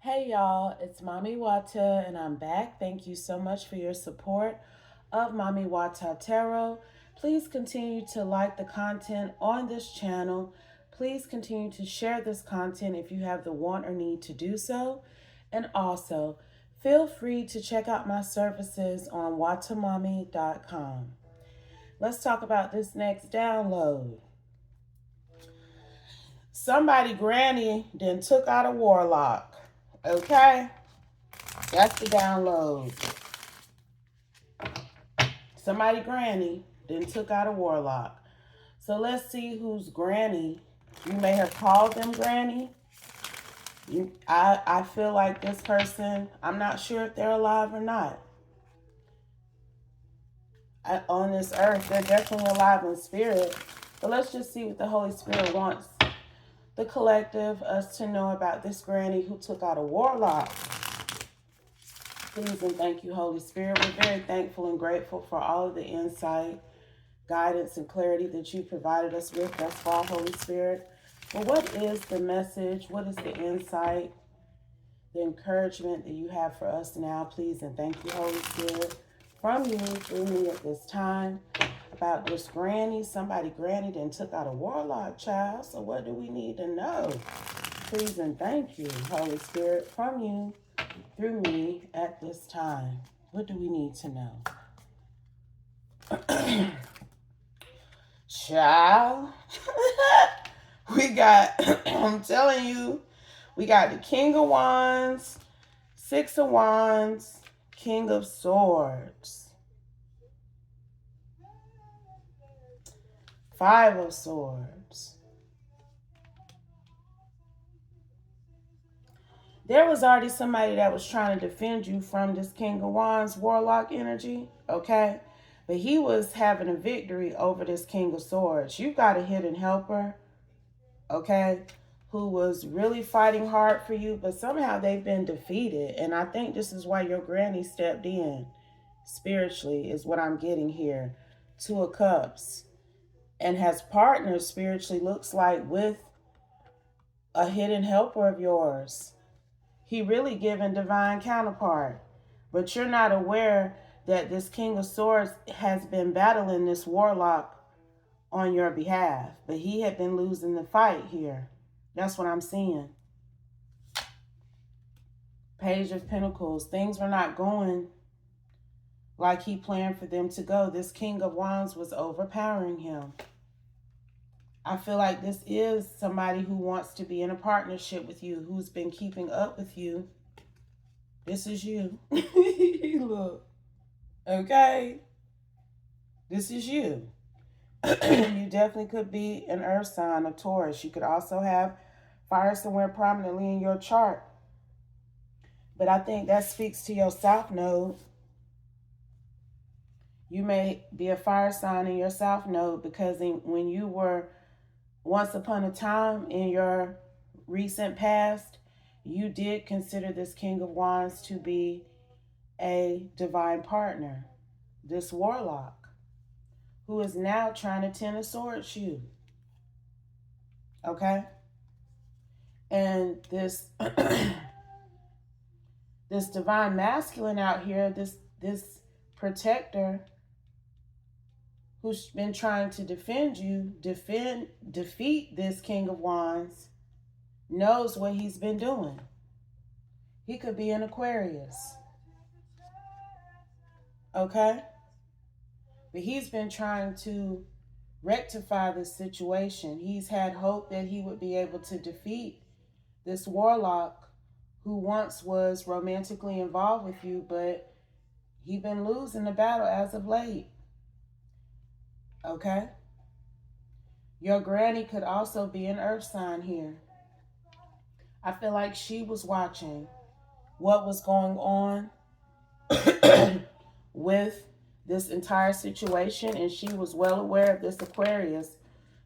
Hey y'all, it's Mami Wata and I'm back. Thank you so much for your support of Mami Wata Tarot. Please continue to like the content on this channel. Please continue to share this content if you have the want or need to do so. And also, feel free to check out my services on watamami.com. Let's talk about this next download. Somebody granny then took out a warlock. Okay? That's the download. Somebody granny then took out a warlock. So let's see who's granny. You may have called them granny. I feel like this person, I'm not sure if they're alive or not. On this earth, they're definitely alive in spirit. But let's just see what the Holy Spirit wants the collective, us to know about this granny who took out a warlock. Please and thank you, Holy Spirit. We're very thankful and grateful for all of the insight, guidance, and clarity that you provided us with thus far, Holy Spirit. But what is the message? What is the insight, the encouragement that you have for us now? Please and thank you, Holy Spirit, from you through me at this time about this granny. Somebody granny and took out a warlock, child. So what do we need to know? Please and thank you, Holy Spirit, from you through me at this time. What do we need to know? Child. We got, I'm telling you, we got the King of Wands, Six of Wands, King of Swords, Five of Swords. There was already somebody that was trying to defend you from this King of Wands warlock energy, okay? But he was having a victory over this King of Swords. You got a hidden helper, okay, who was really fighting hard for you, but somehow they've been defeated. And I think this is why your granny stepped in spiritually, is what I'm getting here. Two of Cups. And has partnered spiritually, looks like, with a hidden helper of yours. He really giving divine counterpart. But you're not aware that this King of Swords has been battling this warlock on your behalf. But he had been losing the fight here. That's what I'm seeing. Page of Pentacles. Things were not going like he planned for them to go. This King of Wands was overpowering him. I feel like this is somebody who wants to be in a partnership with you, who's been keeping up with you. This is you. Look. Okay? This is you. You definitely could be an earth sign, a Taurus. You could also have fire somewhere prominently in your chart. But I think that speaks to your South Node. You may be a fire sign in your South Node because when you were once upon a time in your recent past, you did consider this King of Wands to be a divine partner, this warlock, who is now trying to tend a sword you. Okay? And this this divine masculine out here, this protector who's been trying to defend you, defeat this King of Wands, knows what he's been doing. He could be an Aquarius. Okay? But he's been trying to rectify this situation. He's had hope that he would be able to defeat this warlock who once was romantically involved with you, but he's been losing the battle as of late. Okay? Your granny could also be an earth sign here. I feel like she was watching what was going on with this entire situation, and she was well aware of this Aquarius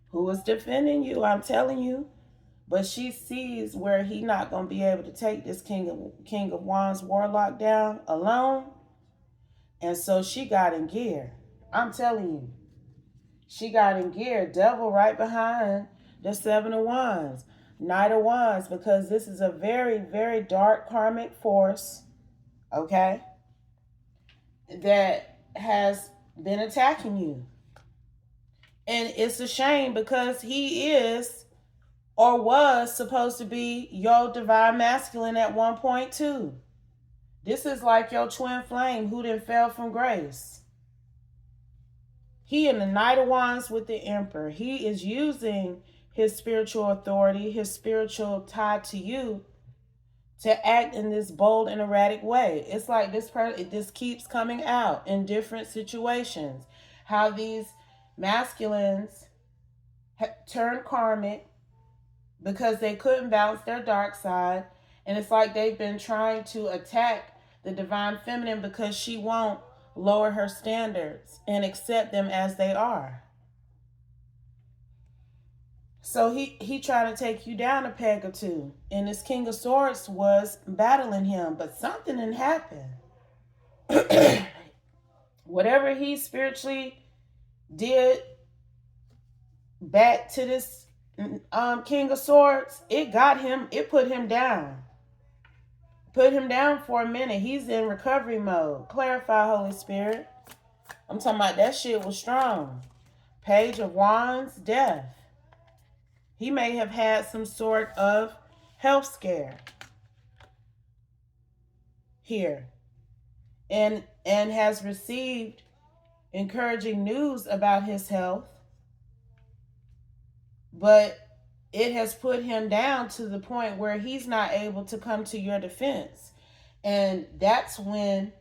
who was defending you, I'm telling you. But she sees where he not going to be able to take this King of Wands warlock down alone. And so she got in gear. I'm telling you. She got in gear. Devil right behind the Seven of Wands. Knight of Wands, because this is a very, very dark karmic force, okay, that has been attacking you. And it's a shame because he is or was supposed to be your divine masculine at one point too. This is like your twin flame who then fell from grace. He in the Knight of Wands with the Emperor. He is using his spiritual authority, his spiritual tie to you, to act in this bold and erratic way. It's like this keeps coming out in different situations. How these masculines turn karmic because they couldn't balance their dark side. And it's like they've been trying to attack the divine feminine because she won't lower her standards and accept them as they are. So he tried to take you down a peg or two. And this King of Swords was battling him, but something didn't happen. Whatever he spiritually did back to this King of Swords, it put him down. Put him down for a minute. He's in recovery mode. Clarify, Holy Spirit. I'm talking about that shit was strong. Page of Wands, death. He may have had some sort of health scare here. And has received encouraging news about his health. But it has put him down to the point where he's not able to come to your defense. And that's when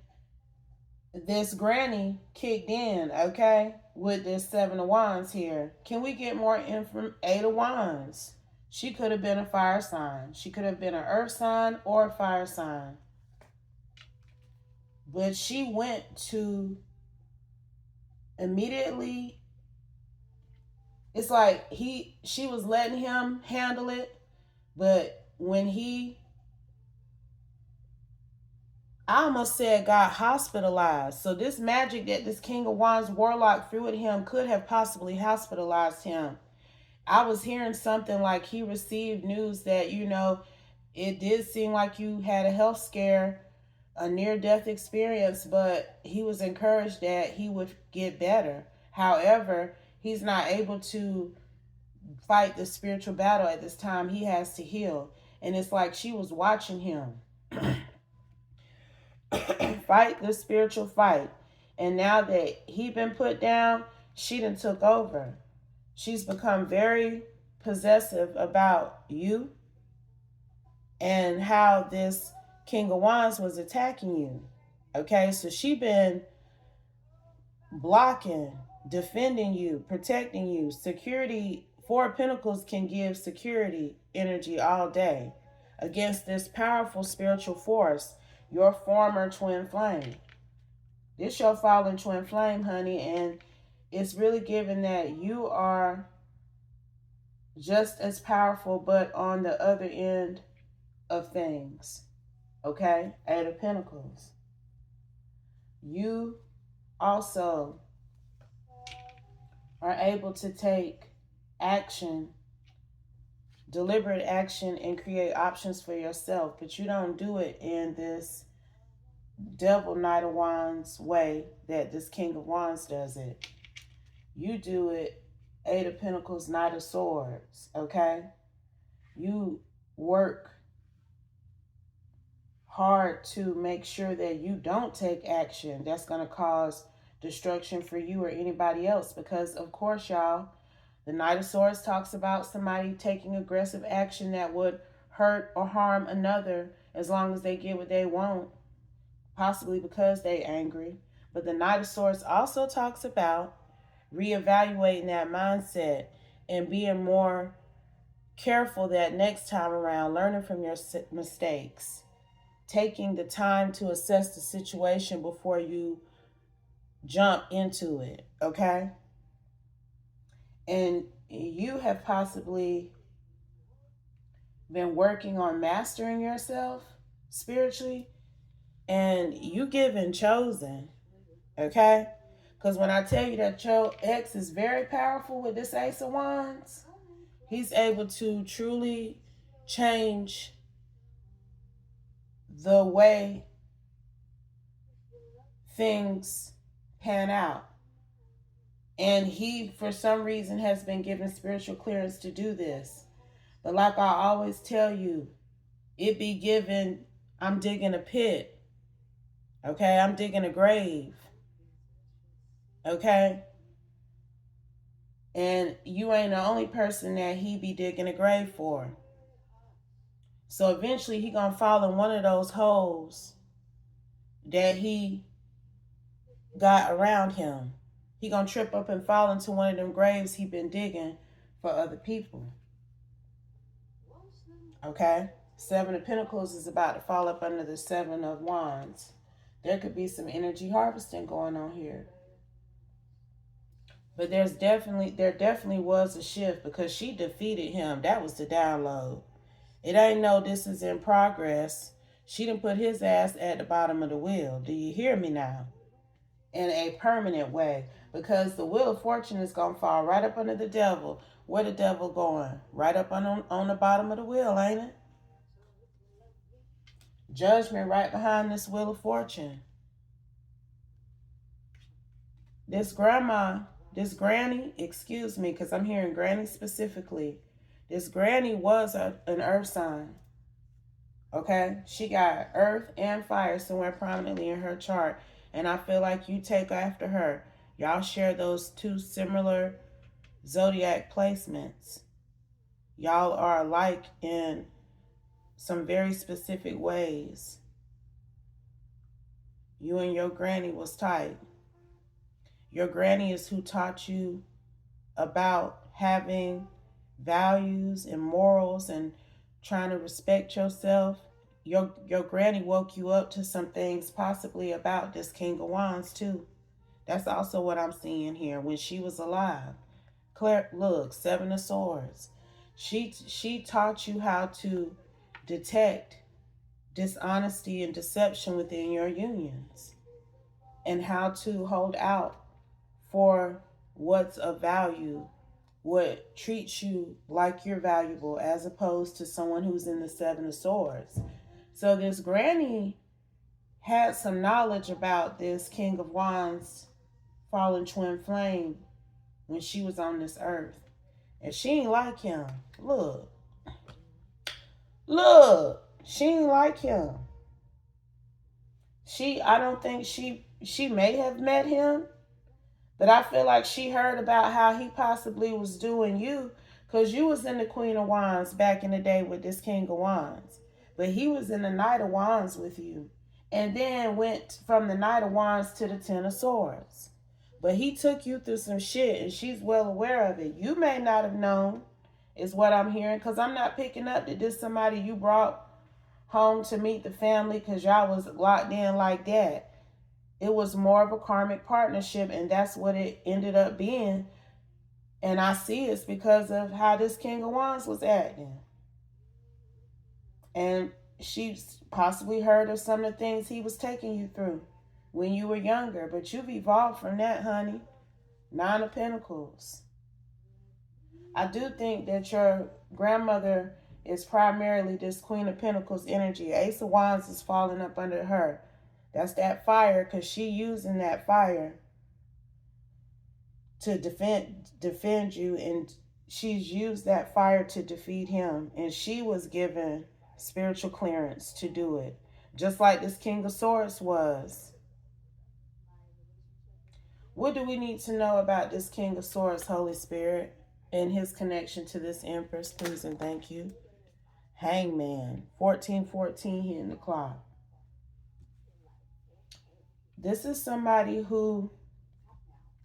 this granny kicked in, okay, with this Seven of Wands here. Can we get more info? Eight of Wands. She could have been a fire sign. She could have been an earth sign or a fire sign. But she went to immediately, it's like she was letting him handle it, but when I almost said got hospitalized. So this magic that this King of Wands warlock threw at him could have possibly hospitalized him. I was hearing something like he received news that, it did seem like you had a health scare, a near-death experience, but he was encouraged that he would get better. However, he's not able to fight the spiritual battle at this time. He has to heal. And it's like she was watching him fight the spiritual fight. And now that he been put down, she done took over. She's become very possessive about you and how this King of Wands was attacking you. Okay, so she been blocking, defending you, protecting you. Security, Four of Pentacles can give security energy all day against this powerful spiritual force, your former twin flame. This your fallen twin flame, honey, and it's really given that you are just as powerful, but on the other end of things. Okay? Eight of Pentacles. You also are able to take action, deliberate action, and create options for yourself, but you don't do it in this Devil Knight of Wands way that this King of Wands does it. You do it Eight of Pentacles, Knight of Swords, okay? You work hard to make sure that you don't take action that's going to cause destruction for you or anybody else, because of course, y'all, the Knight of Swords talks about somebody taking aggressive action that would hurt or harm another as long as they get what they want, possibly because they're angry. But the Knight of Swords also talks about reevaluating that mindset and being more careful that next time around, learning from your mistakes, taking the time to assess the situation before you jump into it, okay? And you have possibly been working on mastering yourself spiritually, and you given chosen, okay? Because when I tell you that your ex is very powerful with this Ace of Wands, he's able to truly change the way things pan out. And he, for some reason, has been given spiritual clearance to do this. But like I always tell you, it be given, I'm digging a pit. Okay, I'm digging a grave. Okay? And you ain't the only person that he be digging a grave for. So eventually he gonna fall in one of those holes that he got around him. He gonna trip up and fall into one of them graves he been digging for other people. Okay? Seven of Pentacles is about to fall up under the Seven of Wands. There could be some energy harvesting going on here. But there definitely was a shift because she defeated him. That was the download. It ain't no this is in progress. She done put his ass at the bottom of the wheel. Do you hear me now? In a permanent way. Because the Wheel of Fortune is going to fall right up under the devil. Where the devil going? Right up on the bottom of the wheel, ain't it? Judgment right behind this Wheel of Fortune. This granny, excuse me, because I'm hearing granny specifically. This granny was an earth sign. Okay? She got earth and fire somewhere prominently in her chart. And I feel like you take after her. Y'all share those two similar zodiac placements. Y'all are alike in some very specific ways. You and your granny was tight. Your granny is who taught you about having values and morals and trying to respect yourself. Your granny woke you up to some things possibly about this King of Wands too. That's also what I'm seeing here when she was alive. Claire, look, Seven of Swords. She taught you how to detect dishonesty and deception within your unions and how to hold out for what's of value, what treats you like you're valuable as opposed to someone who's in the Seven of Swords. So this granny had some knowledge about this King of Wands fallen twin flame when she was on this earth. And she ain't like him. Look, she ain't like him. I don't think she may have met him, but I feel like she heard about how he possibly was doing you because you was in the Queen of Wands back in the day with this King of Wands. But he was in the Knight of Wands with you. And then went from the Knight of Wands to the Ten of Swords. But he took you through some shit and she's well aware of it. You may not have known, is what I'm hearing, because I'm not picking up that this somebody you brought home to meet the family because y'all was locked in like that. It was more of a karmic partnership, and that's what it ended up being. And I see it's because of how this King of Wands was acting. And she possibly heard of some of the things he was taking you through when you were younger. But you've evolved from that, honey. Nine of Pentacles. I do think that your grandmother is primarily this Queen of Pentacles energy. Ace of Wands is falling up under her. That's that fire, because she using that fire to defend you, and she's used that fire to defeat him, and she was given spiritual clearance to do it, just like this King of Swords was. What do we need to know about this King of Swords, Holy Spirit, and his connection to this Empress, please and thank you? Hangman, 1414 hitting the clock. This is somebody who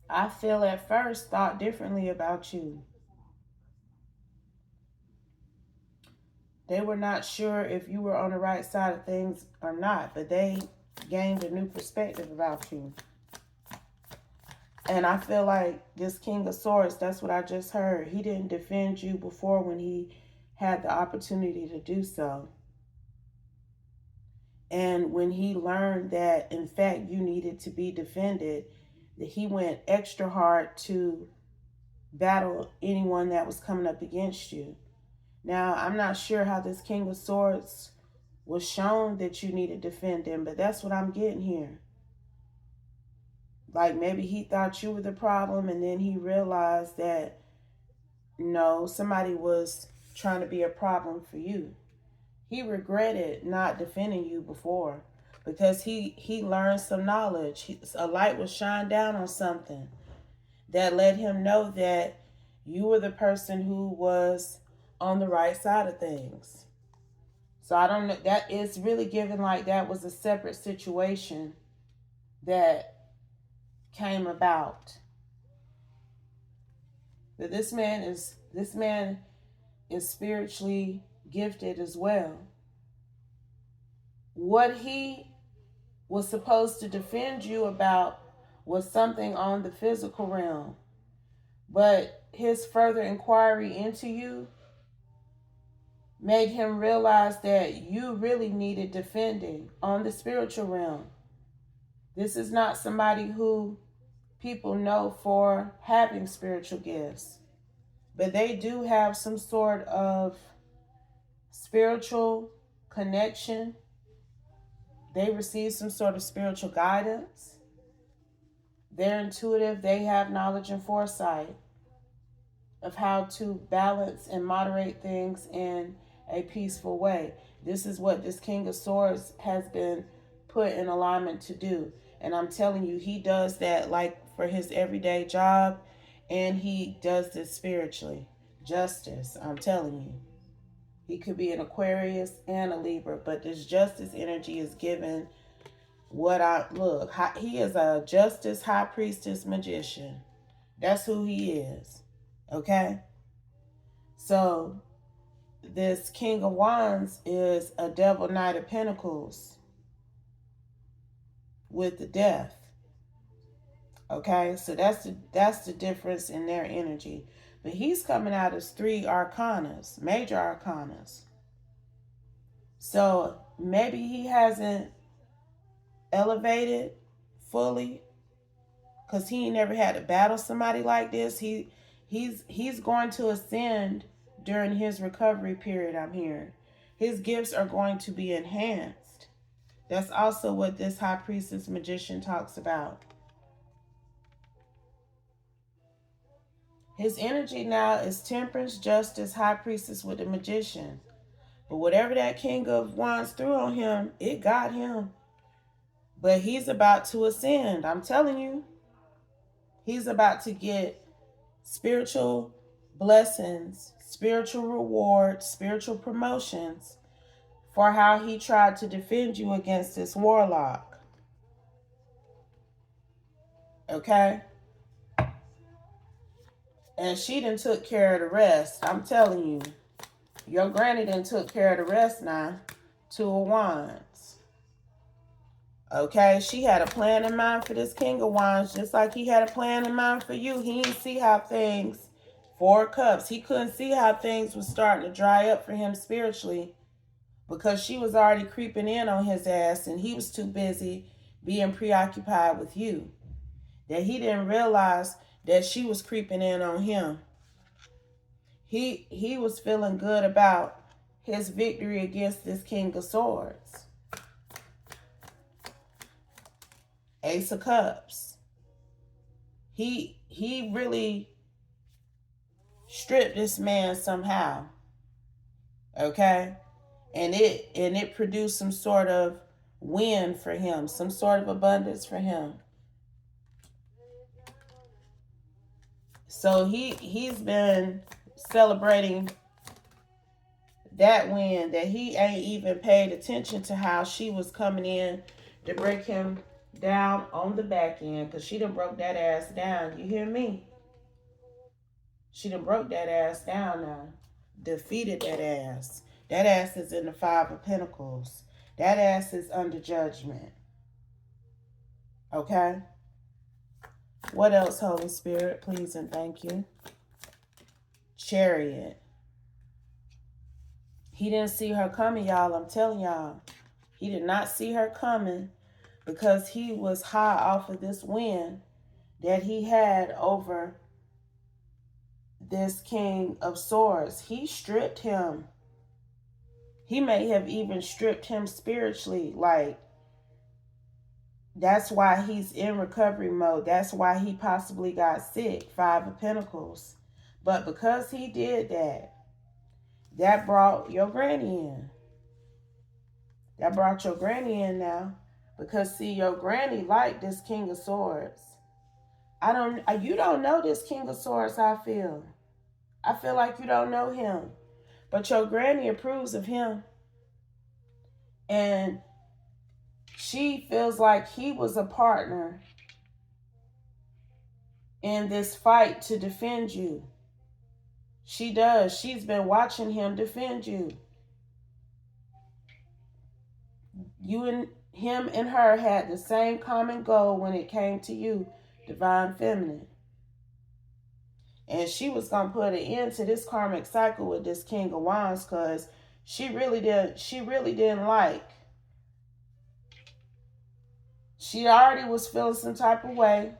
I feel at first thought differently about you. They were not sure if you were on the right side of things or not, but they gained a new perspective about you. And I feel like this King of Swords, that's what I just heard. He didn't defend you before when he had the opportunity to do so. And when he learned that, in fact, you needed to be defended, that he went extra hard to battle anyone that was coming up against you. Now, I'm not sure how this King of Swords was shown that you needed defending, but that's what I'm getting here. Like maybe he thought you were the problem, and then he realized that no, somebody was trying to be a problem for you. He regretted not defending you before because he learned some knowledge. A light was shined down on something that let him know that you were the person who was on the right side of things. So I don't know, that is really given like that was a separate situation that came about. But this man is spiritually gifted as well. What he was supposed to defend you about was something on the physical realm. But his further inquiry into you made him realize that you really needed defending on the spiritual realm. This is not somebody who people know for having spiritual gifts, but they do have some sort of spiritual connection. They receive some sort of spiritual guidance. They're intuitive. They have knowledge and foresight of how to balance and moderate things in a peaceful way. This is what this King of Swords has been put in alignment to do. And I'm telling you, he does that like for his everyday job, and he does this spiritually. Justice, I'm telling you. He could be an Aquarius and a Libra, but this justice energy is given he is a justice, high priestess, magician. That's who he is. Okay? So, this King of Wands is a Devil Knight of Pentacles with the Death. Okay? So that's the difference in their energy. But he's coming out as 3 arcanas, major arcanas. So, maybe he hasn't elevated fully because he never had to battle somebody like this. He's going to ascend during his recovery period, I'm hearing. His gifts are going to be enhanced. That's also what this high priestess magician talks about. His energy now is temperance, justice, high priestess with the magician. But whatever that King of Wands threw on him, it got him. But he's about to ascend. I'm telling you. He's about to get spiritual blessings, spiritual rewards, spiritual promotions for how he tried to defend you against this warlock. Okay? And she done took care of the rest. I'm telling you. Your granny done took care of the rest now. 2 of Wands. Okay? She had a plan in mind for this King of Wands, just like he had a plan in mind for you. He didn't see how things... 4 cups. He couldn't see how things were starting to dry up for him spiritually because she was already creeping in on his ass and he was too busy being preoccupied with you. That he didn't realize that she was creeping in on him. He was feeling good about his victory against this King of Swords. Ace of Cups. He really stripped this man somehow. Okay? And it produced some sort of win for him, some sort of abundance for him. So he's been celebrating that win, that he ain't even paid attention to how she was coming in to break him down on the back end, because she done broke that ass down. You hear me? She done broke that ass down now. Defeated that ass. That ass is in the 5 of Pentacles. That ass is under judgment. Okay? What else, Holy Spirit? Please and thank you. Chariot. He didn't see her coming, y'all. I'm telling y'all. He did not see her coming because he was high off of this win that he had over this King of Swords. He stripped him. He may have even stripped him spiritually. Like, that's why he's in recovery mode. That's why he possibly got sick. Five of Pentacles. But because he did that, that brought your granny in. That brought your granny in now. Because see, your granny liked this King of Swords. You don't know this King of Swords, I feel. I feel like you don't know him. But your granny approves of him. And she feels like he was a partner in this fight to defend you. She does. She's been watching him defend you. You and him and her had the same common goal when it came to you, Divine Feminine. And she was going to put an end to this karmic cycle with this King of Wands because she really didn't like. She already was feeling some type of way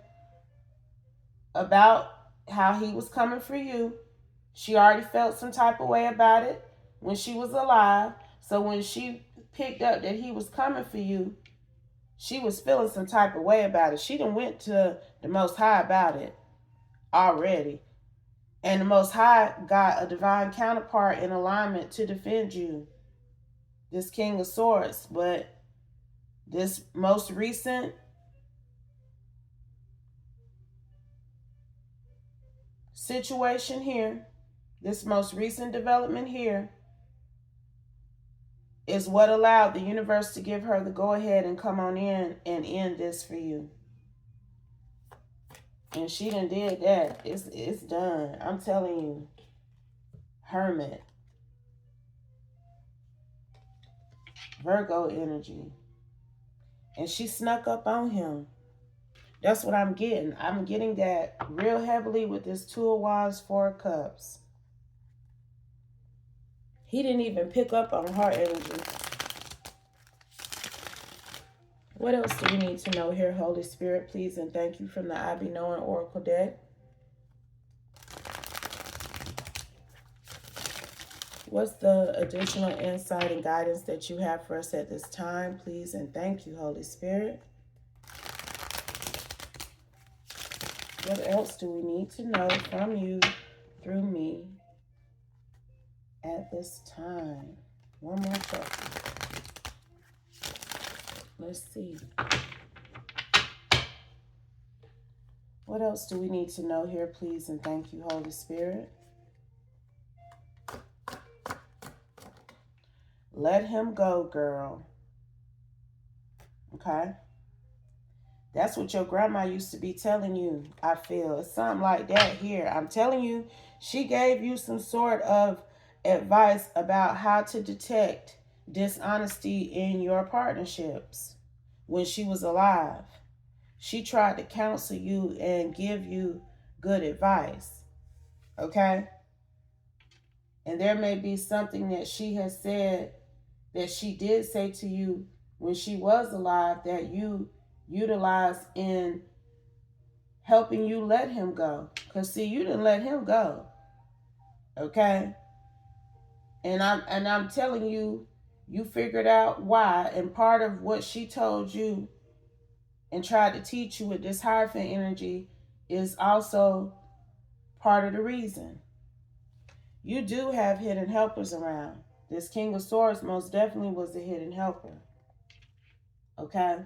about how he was coming for you. She already felt some type of way about it when she was alive. So when she picked up that he was coming for you, she was feeling some type of way about it. She done went to the Most High about it already. And the Most High got a divine counterpart in alignment to defend you. This King of Swords. But this most recent situation here, this most recent development here, is what allowed the universe to give her the go-ahead and come on in and end this for you. And she done did that. It's done. I'm telling you. Hermit. Virgo energy. And she snuck up on him. That's what I'm getting. I'm getting that real heavily with this Two of Wands, Four of Cups. He didn't even pick up on her energy. What else do we need to know here, Holy Spirit? Please and thank you from the I Be Knowing Oracle deck. What's the additional insight and guidance that you have for us at this time? Please and thank you, Holy Spirit. What else do we need to know from you through me at this time? One more question. Let's see. What else do we need to know here, please and thank you, Holy Spirit? Let him go, girl. Okay? That's what your grandma used to be telling you, I feel. It's something like that here. I'm telling you, she gave you some sort of advice about how to detect dishonesty in your partnerships when she was alive. She tried to counsel you and give you good advice. Okay? And there may be something that she has said that she did say to you when she was alive that you utilized in helping you let him go. Because see, you didn't let him go. Okay? And I'm telling you, you figured out why. And part of what she told you and tried to teach you with this Hierophant energy is also part of the reason. You do have hidden helpers around. This King of Swords most definitely was a hidden helper. Okay?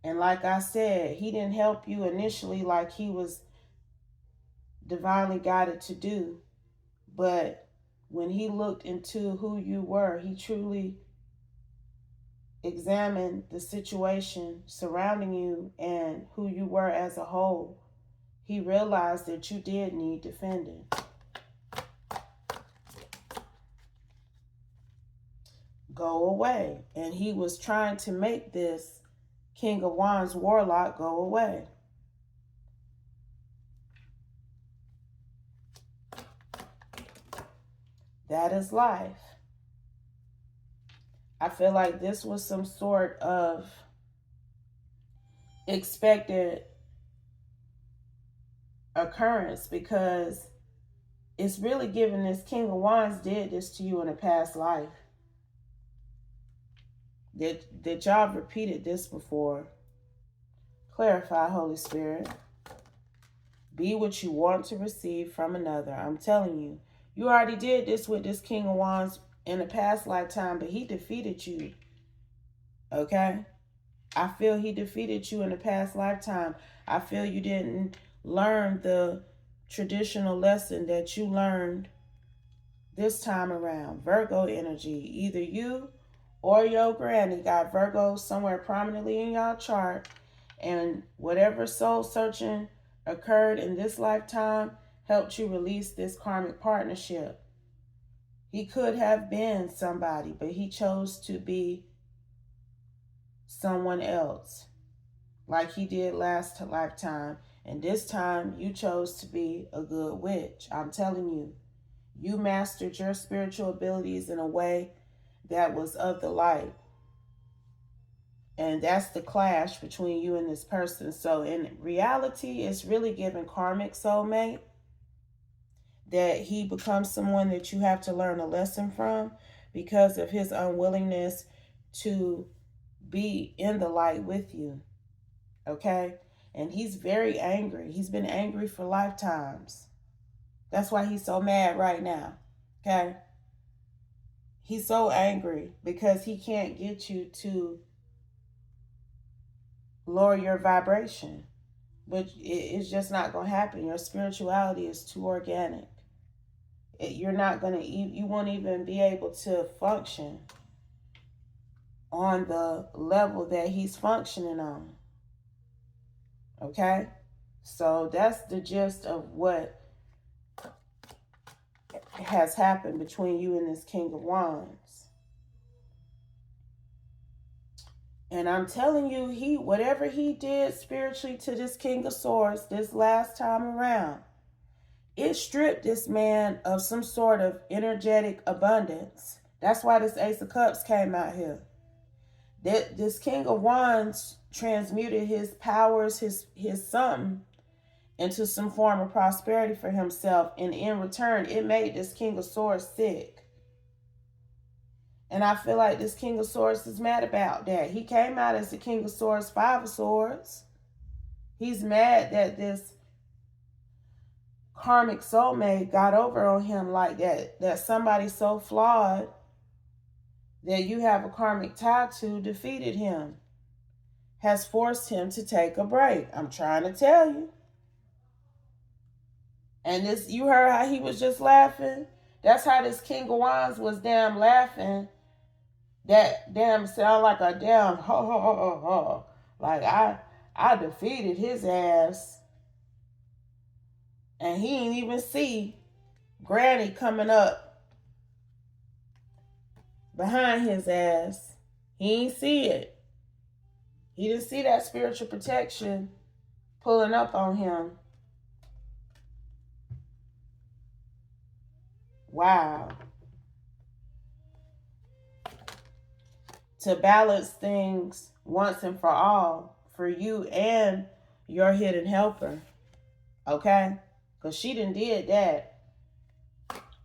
And like I said, he didn't help you initially like he was divinely guided to do. But when he looked into who you were, he truly examined the situation surrounding you and who you were as a whole. He realized that you did need defending. Go away. And he was trying to make this King of Wands warlock go away. That is life. I feel like this was some sort of expected occurrence, because it's really giving this King of Wands did this to you in a past life. That y'all repeated this before. Clarify, Holy Spirit. Be what you want to receive from another. I'm telling you. You already did this with this King of Wands in a past lifetime, but he defeated you. Okay? I feel he defeated you in a past lifetime. I feel you didn't learn the traditional lesson that you learned this time around. Virgo energy. Either you or your granny got Virgo somewhere prominently in y'all chart, and whatever soul searching occurred in this lifetime helped you release this karmic partnership. He could have been somebody, but he chose to be someone else, like he did last lifetime. And this time you chose to be a good witch. I'm telling you, you mastered your spiritual abilities in a way that was of the light. And that's the clash between you and this person. So in reality, it's really giving karmic soulmate, that he becomes someone that you have to learn a lesson from because of his unwillingness to be in the light with you. Okay? And he's very angry. He's been angry for lifetimes. That's why he's so mad right now. Okay? He's so angry because he can't get you to lower your vibration. But it's just not going to happen. Your spirituality is too organic. You're not going to, you won't even be able to function on the level that he's functioning on. Okay? So that's the gist of what has happened between you and this King of Wands. And I'm telling you, whatever he did spiritually to this King of Swords this last time around, it stripped this man of some sort of energetic abundance. That's why this Ace of Cups came out here. This King of Wands transmuted his powers, his something, into some form of prosperity for himself. And in return, it made this King of Swords sick. And I feel like this King of Swords is mad about that. He came out as the King of Swords, Five of Swords. He's mad that this karmic soulmate got over on him like that. That somebody so flawed that you have a karmic tie to defeated him. Has forced him to take a break. I'm trying to tell you. And this, you heard how he was just laughing? That's how this King of Wands was damn laughing. That damn sound like a damn ho ho ho ho ho. Like I defeated his ass. And he ain't even see Granny coming up behind his ass. He ain't see it. He didn't see that spiritual protection pulling up on him. Wow. To balance things once and for all for you and your hidden helper. Okay? Because she done did that.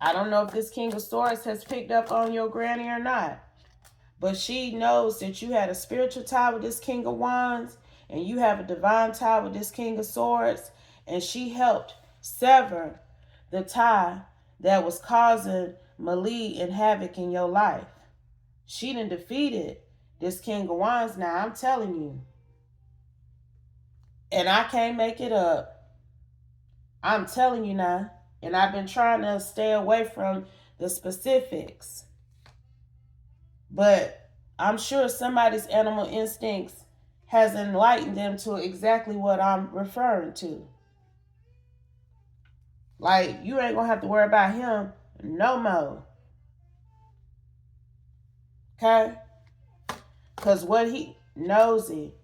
I don't know if this King of Swords has picked up on your granny or not. But she knows that you had a spiritual tie with this King of Wands. And you have a divine tie with this King of Swords. And she helped sever the tie that was causing melee and havoc in your life. She done defeated this King of Wands now, I'm telling you. And I can't make it up. I'm telling you now. And I've been trying to stay away from the specifics. But I'm sure somebody's animal instincts has enlightened them to exactly what I'm referring to. Like, you ain't going to have to worry about him no more. Okay? Because what he knows it.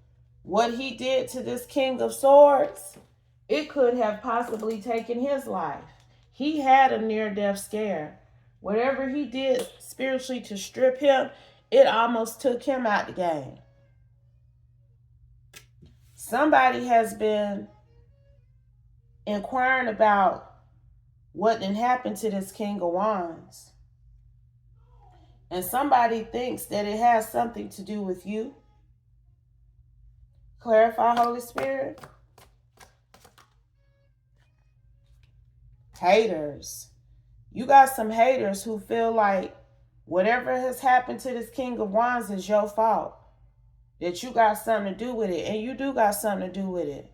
What he did to this King of Swords, it could have possibly taken his life. He had a near-death scare. Whatever he did spiritually to strip him, it almost took him out the game. Somebody has been inquiring about what didn't happen to this King of Wands. And somebody thinks that it has something to do with you. Clarify, Holy Spirit. Haters. You got some haters who feel like whatever has happened to this King of Wands is your fault. That you got something to do with it. And you do got something to do with it.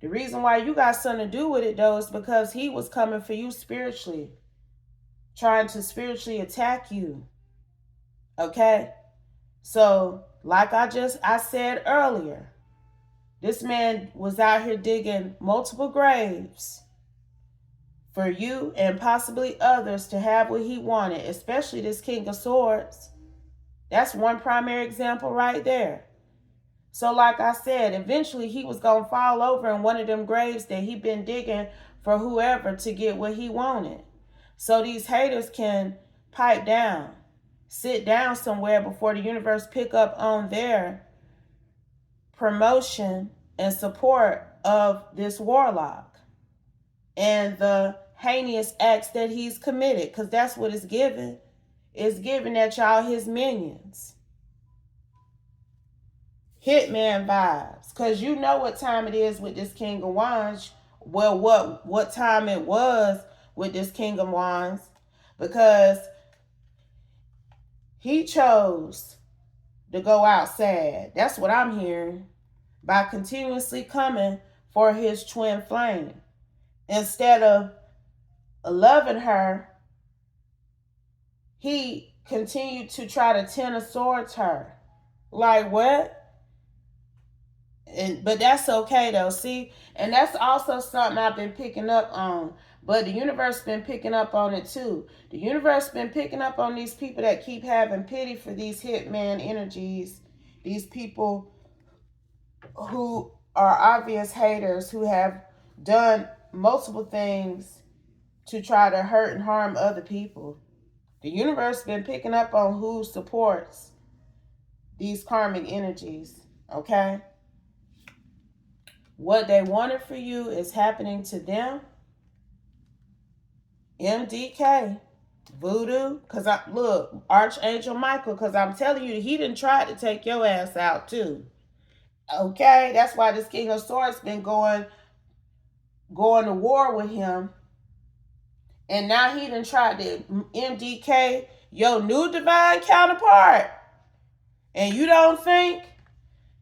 The reason why you got something to do with it, though, is because he was coming for you spiritually. Trying to spiritually attack you. Okay? So, like I said earlier, this man was out here digging multiple graves for you and possibly others to have what he wanted, especially this King of Swords. That's one primary example right there. So like I said, eventually he was going to fall over in one of them graves that he been digging for whoever to get what he wanted. So these haters can pipe down, sit down somewhere before the universe pick up on their promotion and support of this warlock and the heinous acts that he's committed, because that's what it's given. It's given that y'all his minions. Hitman vibes, because you know what time it is with this King of Wands. Well, what time it was with this King of Wands, because he chose to go out sad. That's what I'm hearing, by continuously coming for his twin flame. Instead of loving her, he continued to try to tend towards her. Like what? But that's okay though, see? And that's also something I've been picking up on. But the universe been picking up on it too. The universe been picking up on these people that keep having pity for these hitman energies. These people who are obvious haters, who have done multiple things to try to hurt and harm other people. The universe been picking up on who supports these karmic energies, okay? What they wanted for you is happening to them. MDK, voodoo, because look, Archangel Michael, because I'm telling you, he didn't try to take your ass out too. Okay, that's why this King of Swords been going to war with him. And now he done tried to MDK your new divine counterpart. And you don't think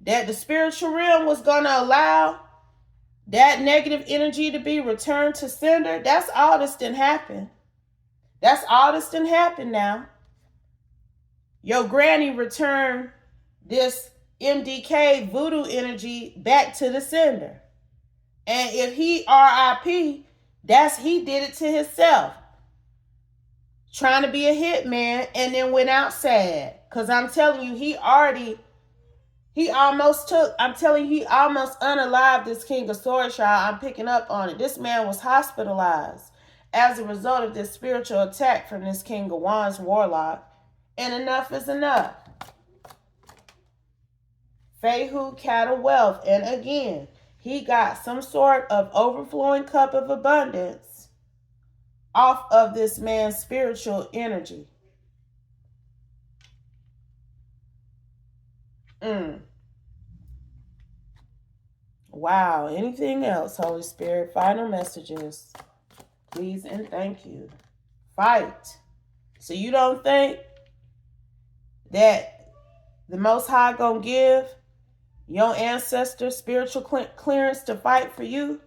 that the spiritual realm was going to allow that negative energy to be returned to sender? That's all that's done happened. That's all that's done happened now. Your granny returned this MDK voodoo energy back to the sender. And if he RIP, he did it to himself. Trying to be a hitman and then went out sad. Because I'm telling you, he almost unalived this King of Swords, y'all. I'm picking up on it. This man was hospitalized as a result of this spiritual attack from this King of Wands warlock. And enough is enough. Fehu cattle wealth. And again, he got some sort of overflowing cup of abundance off of this man's spiritual energy. Wow. Anything else, Holy Spirit? Final messages. Please and thank you. Fight. So you don't think that the Most High gonna give your ancestors spiritual clearance to fight for you?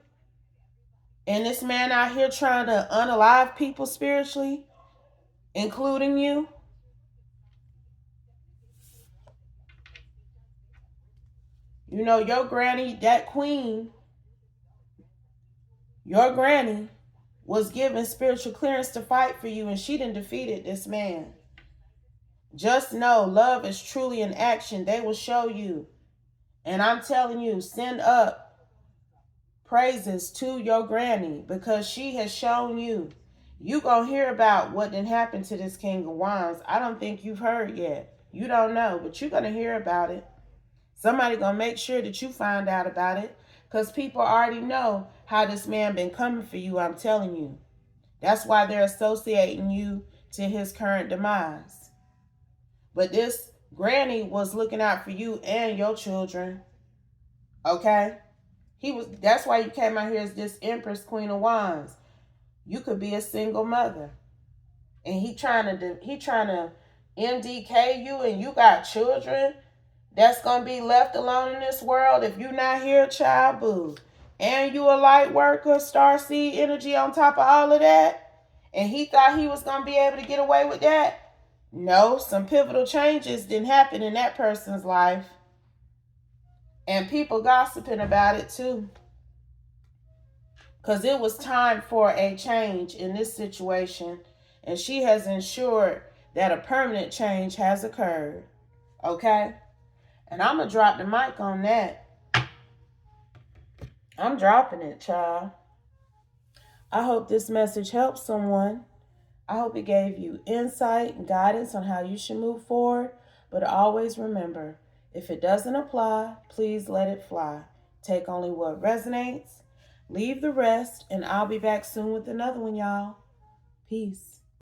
And this man out here trying to unalive people spiritually, including you? You know, your granny, that queen, your granny was given spiritual clearance to fight for you, and she done defeated this man. Just know, love is truly an action. They will show you. And I'm telling you, send up praises to your granny, because she has shown you. You gonna hear about what done happened to this King of Wands. I don't think you've heard yet. You don't know, but you're gonna hear about it. Somebody gonna make sure that you find out about it, Because people already know how this man been coming for you, I'm telling you. That's why they're associating you to his current demise. But this granny was looking out for you and your children. Okay? That's why you came out here as this Empress, Queen of Wands. You could be a single mother. And he trying to MDK you, and you got children that's gonna be left alone in this world if you're not here, child, boo. And you a light worker, star seed energy on top of all of that. And he thought he was gonna be able to get away with that. No, some pivotal changes didn't happen in that person's life. And people gossiping about it too. Because it was time for a change in this situation. And she has ensured that a permanent change has occurred. Okay? And I'm going to drop the mic on that. I'm dropping it, child. I hope this message helps someone. I hope it gave you insight and guidance on how you should move forward. But always remember, if it doesn't apply, please let it fly. Take only what resonates. Leave the rest. And I'll be back soon with another one, y'all. Peace.